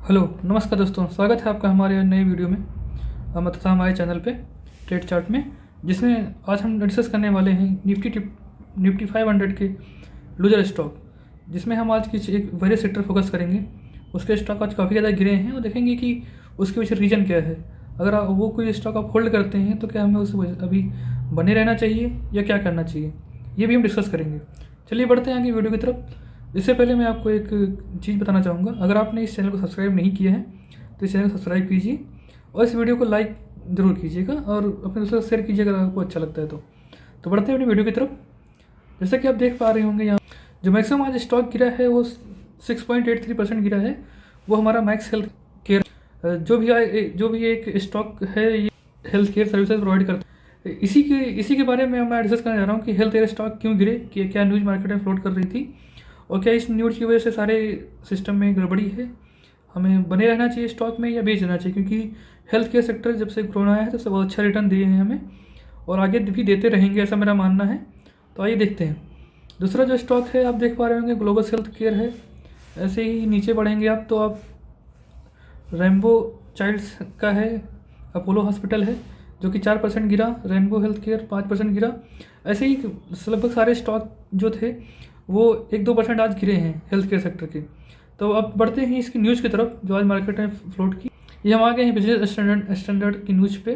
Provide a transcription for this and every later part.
Hello नमस्कार दोस्तों, स्वागत है आपका हमारे नए वीडियो में तथा हमारे चैनल पे ट्रेड चार्ट में, जिसमें आज हम डिस्कस करने वाले हैं निफ्टी 500 के लूजर स्टॉक, जिसमें हम आज की एक वेरियस सेक्टर फोकस करेंगे। उसके स्टॉक आज काफ़ी ज़्यादा गिरे हैं और देखेंगे कि उसके पीछे रीज़न क्या है। अगर वो कोई स्टॉक आप होल्ड करते हैं तो क्या हमें उस अभी बने रहना चाहिए या क्या करना चाहिए, ये भी हम डिस्कस करेंगे। चलिए बढ़ते हैं आगे वीडियो की तरफ। इससे पहले मैं आपको एक चीज़ बताना चाहूँगा, अगर आपने इस चैनल को सब्सक्राइब नहीं किया है तो इस चैनल को सब्सक्राइब कीजिए और इस वीडियो को लाइक ज़रूर कीजिएगा और अपने दोस्तों को शेयर कीजिएगा अगर आपको अच्छा लगता है तो बढ़ते हैं अपनी वीडियो की तरफ। जैसा कि आप देख पा रहे होंगे, यहाँ जो मैक्सिमम आज स्टॉक गिरा है वो 6.83% गिरा है। वो हमारा मैक्स हेल्थ केयर जो भी एक स्टॉक है, ये हेल्थ केयर सर्विसेज प्रोवाइड करता है। इसी के बारे में मैं डिस्कस करने जा रहा हूँ कि हेल्थ केयर स्टॉक क्यों गिरे, कि क्या न्यूज़ मार्केट में फ्लोट कर रही थी और क्या इस न्यूज़ की वजह से सारे सिस्टम में गड़बड़ी है, हमें बने रहना चाहिए स्टॉक में या बेच देना चाहिए। क्योंकि हेल्थ केयर सेक्टर जब से कोरोना आया है तब से बहुत अच्छा रिटर्न दिए हैं हमें और आगे भी देते रहेंगे, ऐसा मेरा मानना है। तो आइए देखते हैं। दूसरा जो स्टॉक है आप देख पा रहे होंगे, ग्लोबल हेल्थ केयर है। ऐसे ही नीचे बढ़ेंगे आप तो आप रेनबो चाइल्ड्स का है, अपोलो हॉस्पिटल है जो कि 4% गिरा, रेनबो हेल्थ केयर 5% गिरा। ऐसे ही लगभग सारे स्टॉक जो थे वो 1-2% आज गिरे हैं हेल्थ केयर सेक्टर के। तो अब बढ़ते हैं इसकी न्यूज़ की तरफ जो आज मार्केट में फ्लोट की। ये हम आ गए हैं बिजनेस स्टैंडर्ड की न्यूज़ पे।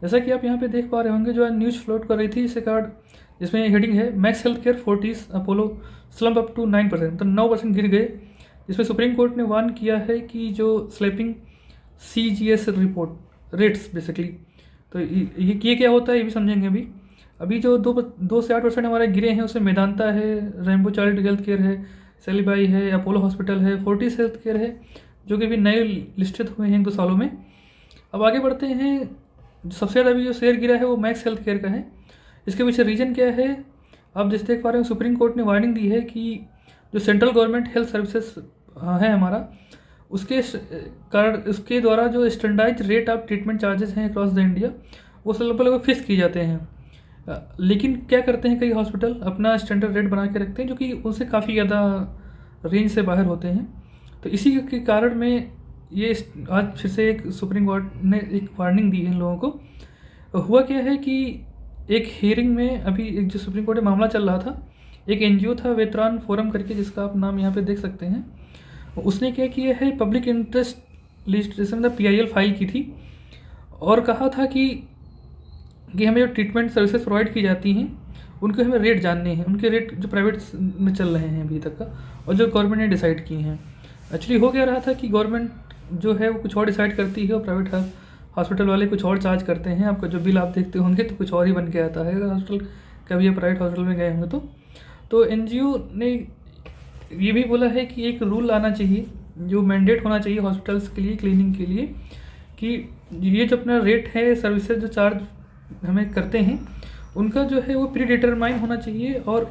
जैसा कि आप यहाँ पे देख पा रहे होंगे, जो आज न्यूज़ फ्लोट कर रही थी इससे कार्ड, जिसमें हेडिंग है Max health care Fortis Apollo slump up to 9%, तो 9% गिर गए। इसमें सुप्रीम कोर्ट ने वार्न किया है कि जो slapping CGS report rates basically, तो ये क्या होता है ये भी समझेंगे। अभी जो 2 से 8% हमारे गिरे हैं उसमें मेदांता है, रेनबो चाइल्ड हेल्थ केयर है, सेलिबाई है, अपोलो हॉस्पिटल है, फोर्टिस हेल्थ केयर है, जो कि अभी नए लिस्टेड हुए हैं 1-2 सालों में। अब आगे बढ़ते हैं। सबसे ज़्यादा अभी जो शेयर गिरा है वो मैक्स हेल्थ केयर का है। इसके पीछे रीज़न क्या है आप जैसे देख पा रहे हो, सुप्रीम कोर्ट ने वार्निंग दी है कि जो सेंट्रल गवर्नमेंट हेल्थ सर्विसेज है हमारा, उसके कारण उसके द्वारा जो standardise rate of treatment charges हैं अक्रॉस द इंडिया वो लगभग फिक्स किए जाते हैं। लेकिन क्या करते हैं कई हॉस्पिटल अपना स्टैंडर्ड रेट बना के रखते हैं जो कि उनसे काफ़ी ज़्यादा रेंज से बाहर होते हैं। तो इसी के कारण में ये आज फिर से एक सुप्रीम कोर्ट ने एक वार्निंग दी है इन लोगों को। हुआ क्या है कि एक हियरिंग में अभी एक जो सुप्रीम कोर्ट में मामला चल रहा था, एक NGO था वेतरान फोरम करके, जिसका आप नाम यहाँ पे देख सकते हैं। उसने क्या किया है, पब्लिक इंटरेस्ट लिजिस्लेशन में PIL फाइल की थी और कहा था कि हमें जो ट्रीटमेंट सर्विसेज प्रोवाइड की जाती हैं उनके हमें रेट जानने हैं, उनके रेट जो प्राइवेट में चल रहे हैं अभी तक का और जो गवर्नमेंट ने डिसाइड किए हैं। एक्चुअली हो क्या रहा था कि गवर्नमेंट जो है वो कुछ और डिसाइड करती है और प्राइवेट हॉस्पिटल वाले कुछ और चार्ज करते हैं। आपका जो बिल आप देखते होंगे तो कुछ और ही बन के आता है अगर हॉस्पिटल कभी प्राइवेट हॉस्पिटल में गए होंगे तो NGO ने ये भी बोला है कि एक रूल आना चाहिए, जो मैंडेट होना चाहिए हॉस्पिटल्स के लिए, क्लीनिंग के लिए, कि ये जो अपना रेट है सर्विसेज जो चार्ज हमें करते हैं उनका जो है वो प्री डिटरमाइन होना चाहिए। और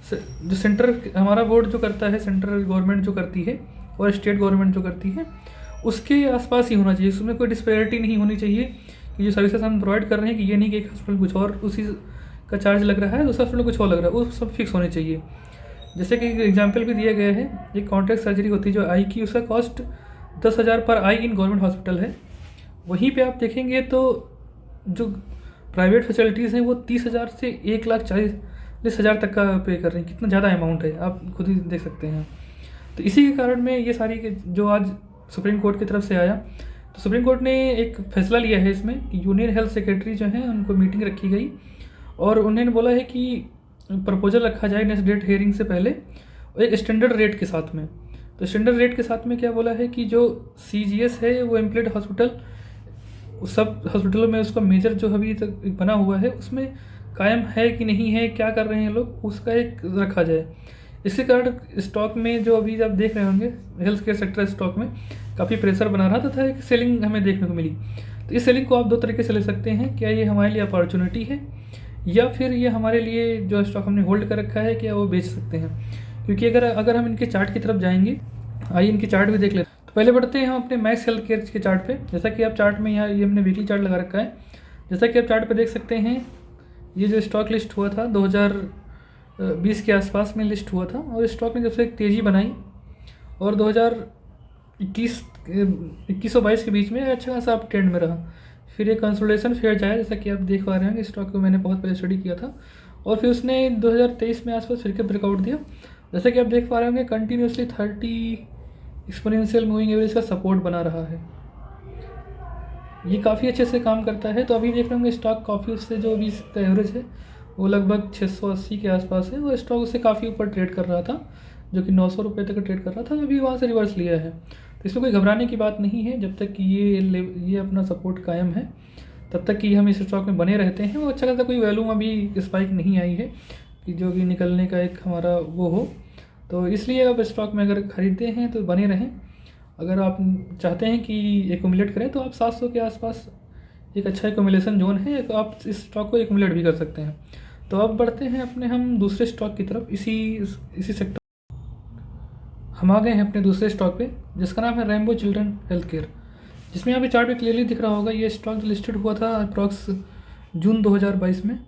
जो सेंटर हमारा बोर्ड जो करता है, सेंट्रल गवर्नमेंट जो करती है और स्टेट गवर्नमेंट जो करती है, उसके आसपास ही होना चाहिए। उसमें कोई डिस्पैरिटी नहीं होनी चाहिए कि जो सर्विसेज हम प्रोवाइड कर रहे हैं कि ये नहीं कि एक हॉस्पिटल कुछ और उसी का चार्ज लग रहा है, दूसरा हॉस्पिटल कुछ और लग रहा है, वो सब फिक्स होने चाहिए। जैसे कि एग्जाम्पल भी दिया गया है, एक कॉन्ट्रैक्ट सर्जरी होती है जो आई की, उसका कॉस्ट 10,000 पर आई इन गवर्नमेंट हॉस्पिटल है। वहीं पे आप देखेंगे तो जो प्राइवेट फैसिलिटीज़ हैं वो 30,000 से 1,40,000 तक का पे कर रहे हैं। कितना ज़्यादा अमाउंट है आप खुद ही देख सकते हैं। तो इसी के कारण में ये सारी जो आज सुप्रीम कोर्ट की तरफ से आया, तो सुप्रीम कोर्ट ने एक फैसला लिया है इसमें कि यूनियन हेल्थ सेक्रेटरी जो हैं उनको मीटिंग रखी गई और उन्होंने बोला है कि प्रपोजल रखा जाए नेक्स्ट डेट हियरिंग से पहले एक स्टैंडर्ड रेट के साथ में। तो स्टैंडर्ड रेट के साथ में क्या बोला है कि जो CGS है वो एम्प्लॉयड हॉस्पिटल सब हॉस्पिटलों में उसका मेजर जो अभी तक बना हुआ है उसमें कायम है कि नहीं है, क्या कर रहे हैं लोग, उसका एक रखा जाए। इसके कारण स्टॉक में जो अभी आप देख रहे होंगे हेल्थ केयर सेक्टर स्टॉक में काफ़ी प्रेशर बना रहा था एक सेलिंग हमें देखने को मिली। तो इस सेलिंग को आप 2 तरीके से ले सकते हैं, क्या ये हमारे लिए अपॉर्चुनिटी है या फिर ये हमारे लिए जो स्टॉक हमने होल्ड कर रखा है क्या वो बेच सकते हैं। क्योंकि अगर हम इनके चार्ट की तरफ जाएंगे, आइए इनके चार्ट भी देख लेते हैं। पहले बढ़ते हैं हम अपने मैक्स हेल्थ केयर के चार्ट पे। जैसा कि आप चार्ट में यहाँ ये हमने वीकली चार्ट लगा रखा है। जैसा कि आप चार्ट पे देख सकते हैं, ये जो स्टॉक लिस्ट हुआ था 2020 के आसपास में लिस्ट हुआ था और स्टॉक ने जब से एक तेज़ी बनाई और 2122 के बीच में अच्छा खासा आप ट्रेंड में रहा। फिर एक कंसोलिडेशन फेज आया, जैसा कि आप देख पा रहे हैं कि स्टॉक को मैंने बहुत पहले स्टडी किया था, और फिर उसने 2023 में आसपास फिर के ब्रेकआउट दिया। जैसा कि आप देख पा रहे होंगे कंटिन्यूसली 30 एक्सपोनेंशियल मूविंग एवरेज का सपोर्ट बना रहा है। ये काफ़ी अच्छे से काम करता है। तो अभी देख रहे होंगे स्टॉक काफ़ी उससे जो अभी इसका एवरेज है वो लगभग 680 के आसपास है, और स्टॉक उससे काफ़ी ऊपर ट्रेड कर रहा था, जो कि 900 रुपये तक ट्रेड कर रहा था। अभी वहाँ से रिवर्स लिया है, तो इसमें कोई घबराने की बात नहीं है। जब तक कि ये अपना सपोर्ट कायम है तब तक कि हम इस स्टॉक में बने रहते हैं। वो अच्छा खासा कोई वैल्यू अभी स्पाइक नहीं आई है कि जो कि निकलने का एक हमारा वो हो, तो इसलिए अब स्टॉक में अगर ख़रीदते हैं तो बने रहें। अगर आप चाहते हैं कि एक्यूमुलेट करें तो आप 700 के आसपास एक अच्छा एक्यूमुलेशन जोन है, तो आप इस स्टॉक को एक्यूमुलेट भी कर सकते हैं। तो अब बढ़ते हैं हम दूसरे स्टॉक की तरफ। इसी सेक्टर हम आ गए हैं अपने दूसरे स्टॉक पे, जिसका नाम है रेनबो चिल्ड्रन हेल्थ केयर, जिसमें यहाँ पे चार्ट पे क्लियरली दिख रहा होगा। ये स्टॉक लिस्टेड हुआ था अप्रॉक्स जून 2022 में।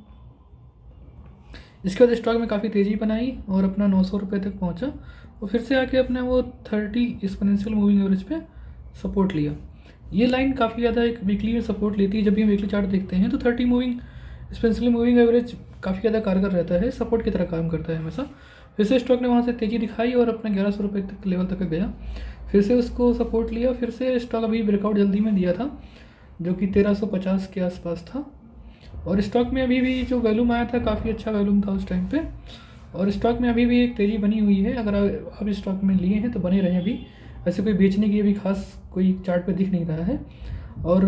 इसके बाद स्टॉक में काफ़ी तेज़ी बनाई और अपना 900 रुपये तक पहुँचा, और फिर से आके अपने वो 30 एक्सपोनेंशियल मूविंग एवरेज पे सपोर्ट लिया। ये लाइन काफ़ी ज़्यादा एक वीकली में सपोर्ट लेती है। जब भी हम वीकली चार्ट देखते हैं तो 30 एक्सपोनेंशियल मूविंग एवरेज काफ़ी ज़्यादा कारगर रहता है, सपोर्ट की तरह काम करता है हमेशा। फिर से स्टॉक ने वहाँ से तेज़ी दिखाई और अपना 1100 रुपये तक लेवल तक गया, फिर से उसको सपोर्ट लिया। फिर से स्टॉक अभी ब्रेकआउट जल्दी में दिया था, जो कि 1350 के आसपास था, और स्टॉक में अभी भी जो वैल्यूम आया था काफ़ी अच्छा वैल्यूम था उस टाइम पे, और स्टॉक में अभी भी एक तेज़ी बनी हुई है। अगर आप स्टॉक में लिए हैं तो बने रहें। अभी ऐसे कोई बेचने की अभी खास कोई चार्ट पे दिख नहीं रहा है, और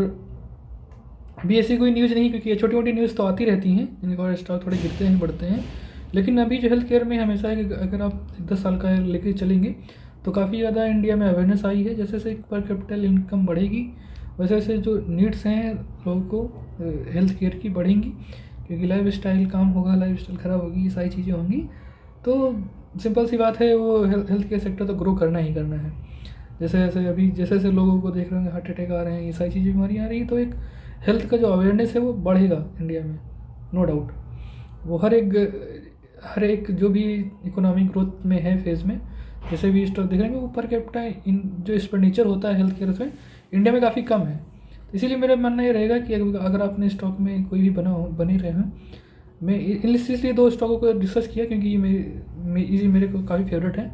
अभी ऐसी कोई न्यूज़ नहीं, क्योंकि छोटी मोटी न्यूज़ तो आती रहती हैं इनका, और स्टॉक थोड़े गिरते हैं बढ़ते हैं। लेकिन अभी जो हेल्थ केयर में हमेशा है कि अगर आप 10 साल का लेके चलेंगे तो काफ़ी ज़्यादा इंडिया में अवेयरनेस आई है। जैसे जैसे पर कैपिटल इनकम बढ़ेगी वैसे वैसे जो नीड्स हैं लोगों को हेल्थ केयर की बढ़ेंगी, क्योंकि लाइफ स्टाइल काम होगा, लाइफ स्टाइल ख़राब होगी, ये सारी चीज़ें होंगी। तो सिंपल सी बात है, वो हेल्थ केयर सेक्टर तो ग्रो करना ही करना है। जैसे जैसे लोगों को देख रहे होंगे हार्ट अटैक आ रहे हैं, ये सारी चीज़ें बीमारियाँ आ रही हैं, तो एक हेल्थ का जो अवेयरनेस है वो बढ़ेगा इंडिया में, नो डाउट। वो हर एक जो भी इकोनॉमिक ग्रोथ में है फेज़ में, जैसे भी स्टॉक देख रहे हैं वो पर कैपिटा इन जो एक्सपेंडिचर होता है हेल्थ केयर में इंडिया में काफ़ी कम है। तो इसीलिए मेरा मानना ये रहेगा कि अगर आपने स्टॉक में कोई भी बने रहे हैं, मैं इसलिए 2 स्टॉकों को डिस्कस किया क्योंकि ये मेरे को काफ़ी फेवरेट है,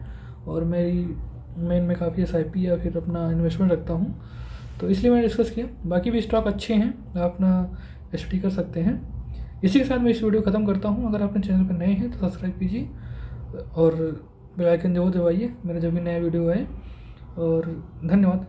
और मैं इनमें काफ़ी SIP या फिर अपना इन्वेस्टमेंट रखता हूँ, तो इसलिए मैंने डिस्कस किया। बाकी भी स्टॉक अच्छे हैं, आप अपना स्टडी कर सकते हैं। इसी के साथ मैं इस वीडियो ख़त्म करता हूँ। अगर आपने चैनल पर नए हैं तो सब्सक्राइब कीजिए और बेल आइकन जरूर दबाइए मेरा जब भी नया वीडियो आए, और धन्यवाद।